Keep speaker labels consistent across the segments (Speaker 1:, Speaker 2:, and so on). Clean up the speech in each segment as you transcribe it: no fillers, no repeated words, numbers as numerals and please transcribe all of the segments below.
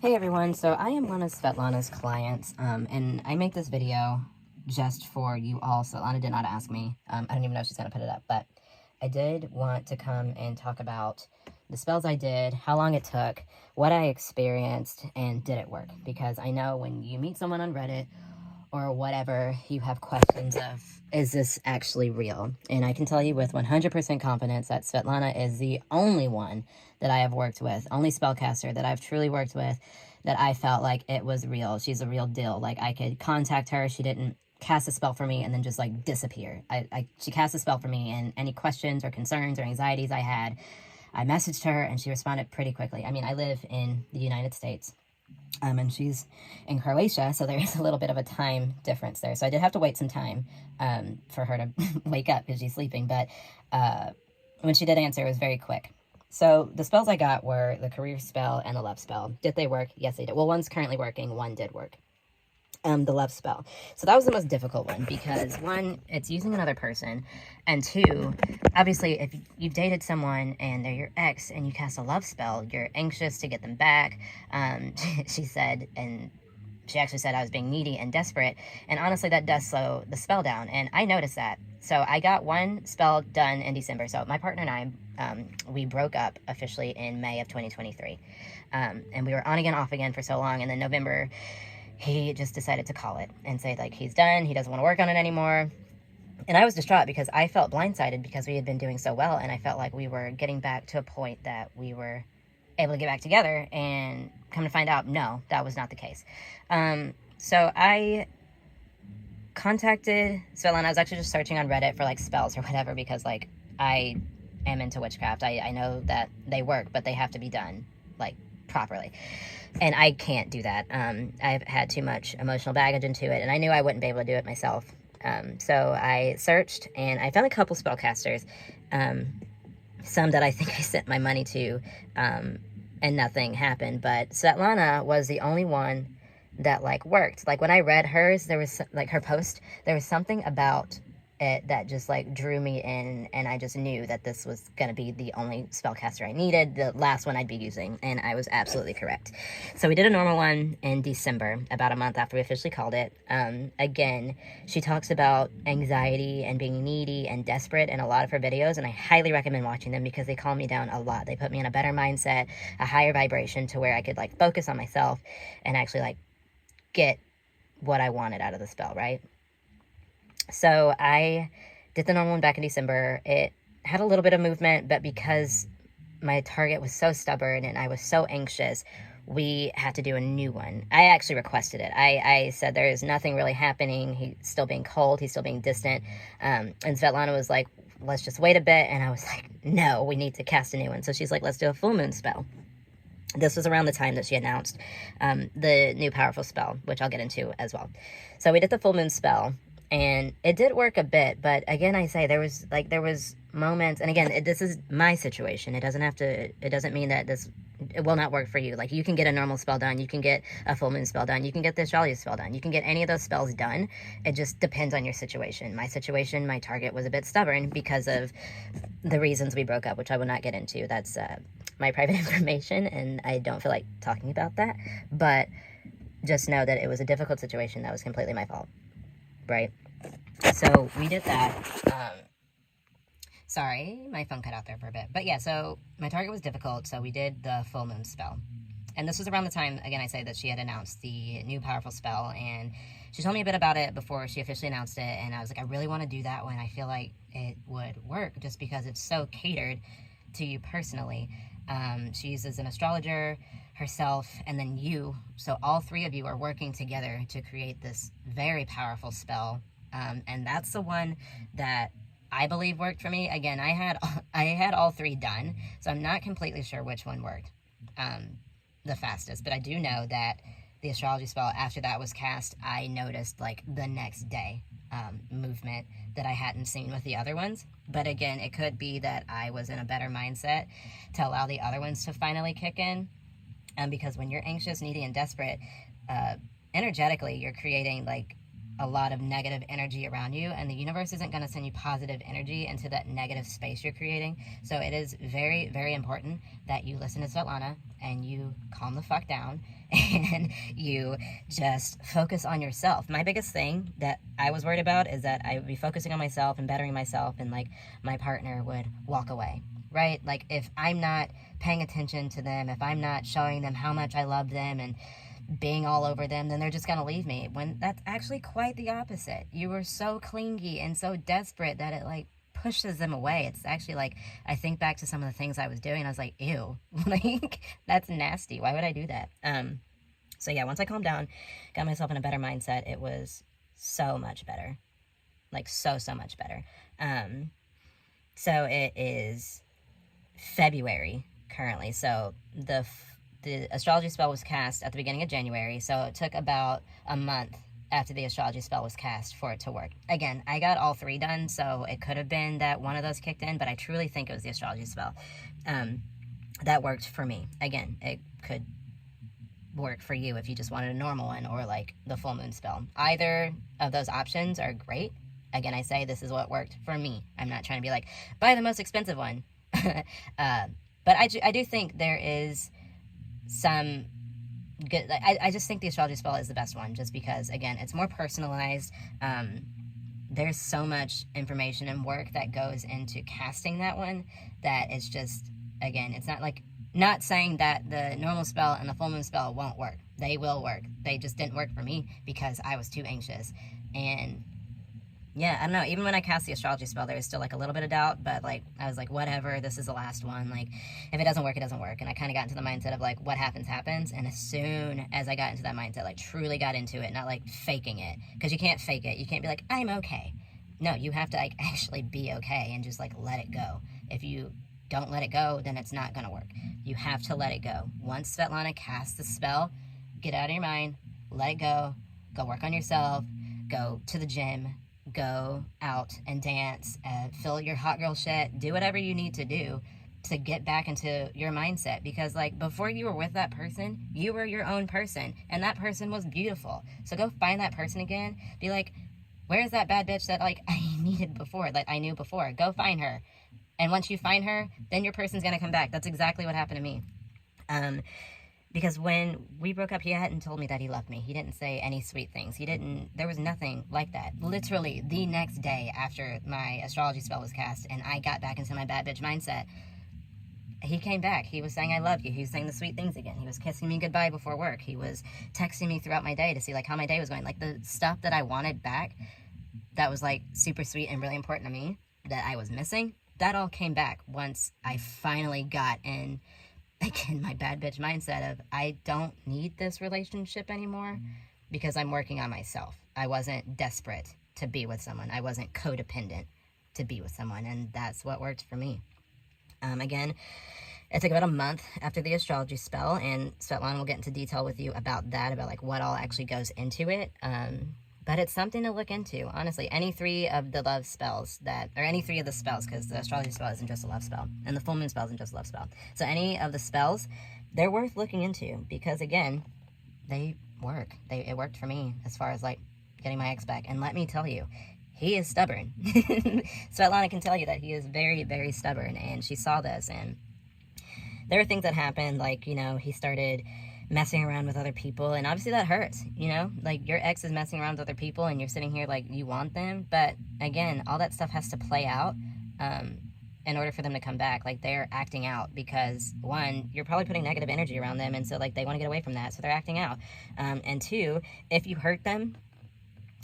Speaker 1: Hey everyone, so I am one of Svetlana's clients, and I make this video just for you all. Svetlana did not ask me. I don't even know if she's going to put it up, but I did want to come and talk about the spells I did, how long it took, what I experienced, and did it work? Because I know when you meet someone on Reddit or whatever, you have questions of, is this actually real? And I can tell you with 100% confidence that Svetlana is the only one that I have worked with, only spellcaster that I've truly worked with, that I felt like it was real. She's a real deal. Like, I could contact her. She didn't cast a spell for me and then just like disappear. She cast a spell for me, and any questions or concerns or anxieties I had, I messaged her and she responded pretty quickly. I mean, I live in the United States. And she's in Croatia, so there is a little bit of a time difference there. So I did have to wait some time for her to wake up because she's sleeping. But when she did answer, it was very quick. So the spells I got were the career spell and the love spell. Did they work? Yes, they did. Well, one's currently working. One did work. The love spell. So that was the most difficult one because one, it's using another person, and two, obviously if you've dated someone and they're your ex and you cast a love spell, you're anxious to get them back. She said, and she actually said I was being needy and desperate, and honestly that does slow the spell down, and I noticed that. So I got one spell done in December. So my partner and I, we broke up officially in May of 2023, and we were on again, off again for so long, and then November he just decided to call it and say, like, he's done, he doesn't want to work on it anymore. And I was distraught because I felt blindsided because we had been doing so well, and I felt like we were getting back to a point that we were able to get back together, and come to find out, no, that was not the case. So I contacted Svetlana. I was actually just searching on Reddit for, like, spells or whatever because, like, I am into witchcraft. I know that they work, but they have to be done, like, properly. And I can't do that. I've had too much emotional baggage into it, and I knew I wouldn't be able to do it myself. So I searched, and I found a couple spellcasters, some that I think I sent my money to, and nothing happened. But Svetlana was the only one that, like, worked. Like, when I read hers, there was, like, her post, there was something about it that just, like, drew me in, and I just knew that this was going to be the only spellcaster I needed, the last one I'd be using, and I was absolutely correct. So we did a normal one in December, about a month after we officially called it. Again, she talks about anxiety and being needy and desperate in a lot of her videos, and I highly recommend watching them because they calm me down a lot. They put me in a better mindset, a higher vibration, to where I could, like, focus on myself and actually, like, get what I wanted out of the spell, right? So I did the normal one back in December. It had a little bit of movement, but because my target was so stubborn and I was so anxious, we had to do a new one. I actually requested it. I said there is nothing really happening. He's still being cold. He's still being distant. And Svetlana was like, let's just wait a bit. And I was like, no, we need to cast a new one. So she's like, let's do a full moon spell. This was around the time that she announced the new powerful spell, which I'll get into as well. So we did the full moon spell, and it did work a bit, but again, I say there was moments, and again, this is my situation. It doesn't mean that it will not work for you. Like, you can get a normal spell done, you can get a full moon spell done, you can get the astrology spell done, you can get any of those spells done. It just depends on your situation. My situation, my target was a bit stubborn because of the reasons we broke up, which I will not get into. That's my private information, and I don't feel like talking about that, but just know that it was a difficult situation that was completely my fault. Right? So we did that. Sorry, my phone cut out there for a bit. But yeah, so my target was difficult, so we did the full moon spell. And this was around the time, again, I say that she had announced the new powerful spell, and she told me a bit about it before she officially announced it, and I was like, I really want to do that one. I feel like it would work just because it's so catered to you personally. She uses an astrologer, herself, and then you. So all three of you are working together to create this very powerful spell. And that's the one that I believe worked for me. Again, I had all three done, so I'm not completely sure which one worked the fastest, but I do know that the astrology spell, after that was cast, I noticed, like, the next day movement that I hadn't seen with the other ones. But again, it could be that I was in a better mindset to allow the other ones to finally kick in. Because when you're anxious, needy, and desperate, energetically, you're creating, like, a lot of negative energy around you, and the universe isn't going to send you positive energy into that negative space you're creating. So it is very, very important that you listen to Svetlana and you calm the fuck down and you just focus on yourself. My biggest thing that I was worried about is that I would be focusing on myself and bettering myself, and like my partner would walk away, right? Like if I'm not paying attention to them, if I'm not showing them how much I love them and being all over them, then they're just gonna leave me, when that's actually quite the opposite. You were so clingy and so desperate that it like pushes them away. It's actually like, I think back to some of the things I was doing, I was like, ew, like that's nasty, why would I do that? So yeah, once I calmed down, got myself in a better mindset, it was so much better, like so much better. So it is February currently, so the astrology spell was cast at the beginning of January, so it took about a month after the astrology spell was cast for it to work. Again, I got all 3 done, so it could have been that one of those kicked in, but I truly think it was the astrology spell that worked for me. Again, it could work for you if you just wanted a normal one, or like the full moon spell. Either of those options are great. Again, I say this is what worked for me. I'm not trying to be like, buy the most expensive one. But I do think there is some good, I just think the astrology spell is the best one, just because, again, it's more personalized. There's so much information and work that goes into casting that one that it's just, again, it's not like, not saying that the normal spell and the full moon spell won't work. They will work. They just didn't work for me because I was too anxious. And yeah, I don't know, even when I cast the astrology spell, there was still like a little bit of doubt, but like I was like, whatever, this is the last one, like if it doesn't work, it doesn't work. And I kind of got into the mindset of like, what happens happens. And as soon as I got into that mindset, like truly got into it, not like faking it, because you can't fake it. You can't be like, I'm okay. No, you have to like actually be okay and just like let it go. If you don't let it go, then it's not gonna work. You have to let it go. Once Svetlana casts the spell, get out of your mind, let it go work on yourself, go to the gym, go out and dance, fill your hot girl shit, do whatever you need to do to get back into your mindset. Because like before you were with that person, you were your own person, and that person was beautiful. So go find that person again, be like, where's that bad bitch that like I needed before, that I knew before? Go find her. And once you find her, then your person's gonna come back. That's exactly what happened to me. Because when we broke up, he hadn't told me that he loved me. He didn't say any sweet things. There was nothing like that. Literally the next day after my astrology spell was cast and I got back into my bad bitch mindset, he came back. He was saying, I love you. He was saying the sweet things again. He was kissing me goodbye before work. He was texting me throughout my day to see like how my day was going. Like the stuff that I wanted back, that was like super sweet and really important to me, that I was missing, that all came back once I finally got in, again, my bad bitch mindset of I don't need this relationship anymore because I'm working on myself. I wasn't desperate to be with someone. I wasn't codependent to be with someone, and that's what worked for me. Again, it took about a month after the astrology spell, and Svetlana will get into detail with you about that, about like what all actually goes into it. But it's something to look into, honestly. Any 3 of the love spells or any 3 of the spells, because the astrology spell isn't just a love spell, and the full moon spell isn't just a love spell. So any of the spells, they're worth looking into, because again, they work. It worked for me as far as like getting my ex back. And let me tell you, he is stubborn. Svetlana can tell you that he is very, very stubborn, and she saw this, and there were things that happened, like, you know, he started messing around with other people, and obviously that hurts, you know, like your ex is messing around with other people and you're sitting here like you want them, but again, all that stuff has to play out in order for them to come back. Like they're acting out because 1, you're probably putting negative energy around them, and so like they want to get away from that, so they're acting out, and 2, if you hurt them,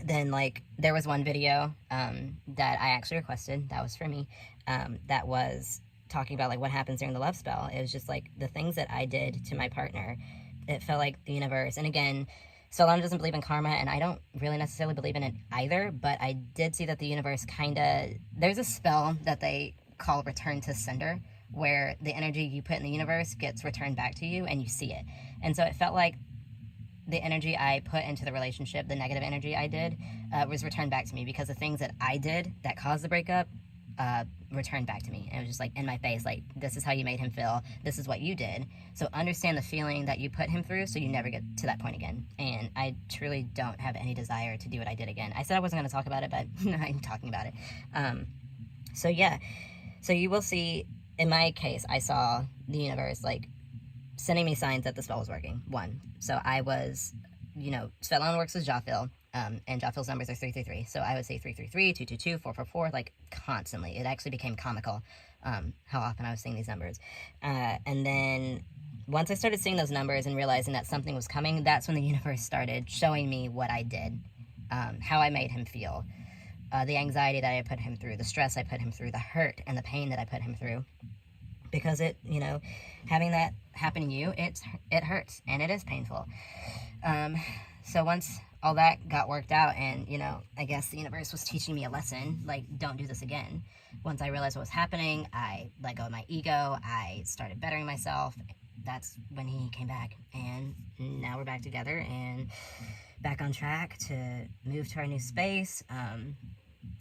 Speaker 1: then like there was one video that I actually requested, that was for me, that was talking about like what happens during the love spell. It was just like the things that I did to my partner. It felt like the universe, and again, Solana doesn't believe in karma, and I don't really necessarily believe in it either, but I did see that the universe there's a spell that they call return to sender, where the energy you put in the universe gets returned back to you and you see it. And so it felt like the energy I put into the relationship, the negative energy I did, was returned back to me, because the things that I did that caused the breakup returned back to me. And it was just like in my face, like, this is how you made him feel, this is what you did, so understand the feeling that you put him through so you never get to that point again. And I truly don't have any desire to do what I did again. I said I wasn't going to talk about it, but I'm talking about it. So yeah, so you will see, in my case, I saw the universe like sending me signs that the spell was working. One. So I was, you know, Svetlana works with Jafil, and Jafil's numbers are 333. So I would say 333, 222, 444, like constantly. It actually became comical how often I was seeing these numbers. And then once I started seeing those numbers and realizing that something was coming, that's when the universe started showing me what I did, how I made him feel, the anxiety that I put him through, the stress I put him through, the hurt and the pain that I put him through. Because it, you know, having that happen to you, it hurts and it is painful. So once all that got worked out and, you know, I guess the universe was teaching me a lesson, like, don't do this again. Once I realized what was happening, I let go of my ego, I started bettering myself. That's when he came back, and now we're back together and back on track to move to our new space,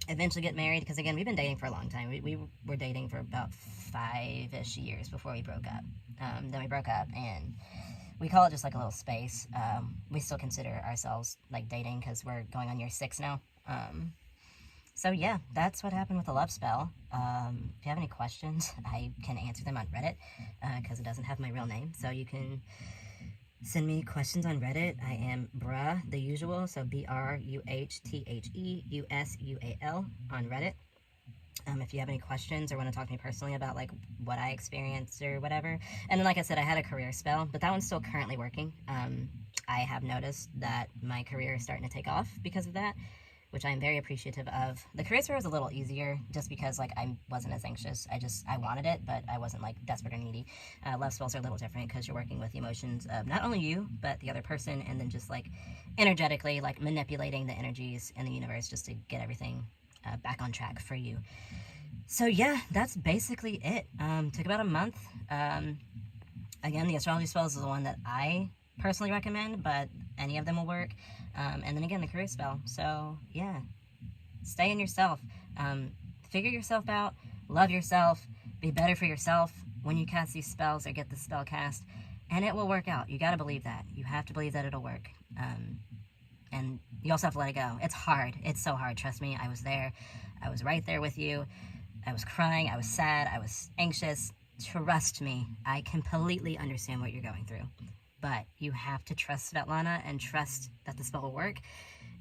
Speaker 1: eventually get married, because again, we've been dating for a long time. We were dating for about 5-ish years before we broke up. Then we broke up, and we call it just like a little space. We still consider ourselves like dating because we're going on year 6 now. So yeah, that's what happened with the love spell. If you have any questions, I can answer them on Reddit because it doesn't have my real name. So you can send me questions on Reddit. I am Bruh the Usual, so BRUHTHEUSUAL on Reddit. If you have any questions or want to talk to me personally about like what I experienced or whatever. And then, like I said, I had a career spell, but that one's still currently working. I have noticed that my career is starting to take off because of that, which I'm very appreciative of. The career spell was a little easier just because like I wasn't as anxious. I wanted it, but I wasn't like desperate or needy. Love spells are a little different because you're working with the emotions of not only you, but the other person, and then just like energetically like manipulating the energies in the universe just to get everything back on track for you. So yeah, that's basically it. Took about a month. Again, the astrology spells is the one that I personally recommend, but any of them will work. And then again, the career spell. So yeah, stay in yourself. Figure yourself out. Love yourself. Be better for yourself when you cast these spells or get the spell cast. And it will work out. You got to believe that. You have to believe that it'll work. And you also have to let it go. It's hard. It's so hard. Trust me. I was there. I was right there with you. I was crying. I was sad. I was anxious. Trust me. I completely understand what you're going through. But you have to trust Svetlana and trust that the spell will work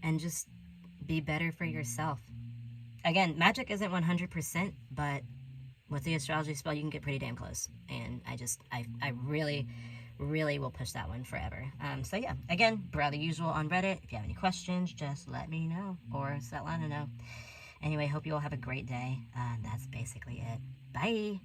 Speaker 1: and just be better for yourself. Again, magic isn't 100%, but with the astrology spell, you can get pretty damn close. And I really will push that one forever. So yeah, again, Bruh the Usual on Reddit. If you have any questions, just let me know, or Svetlana know. Anyway, hope you all have a great day. That's basically it. Bye!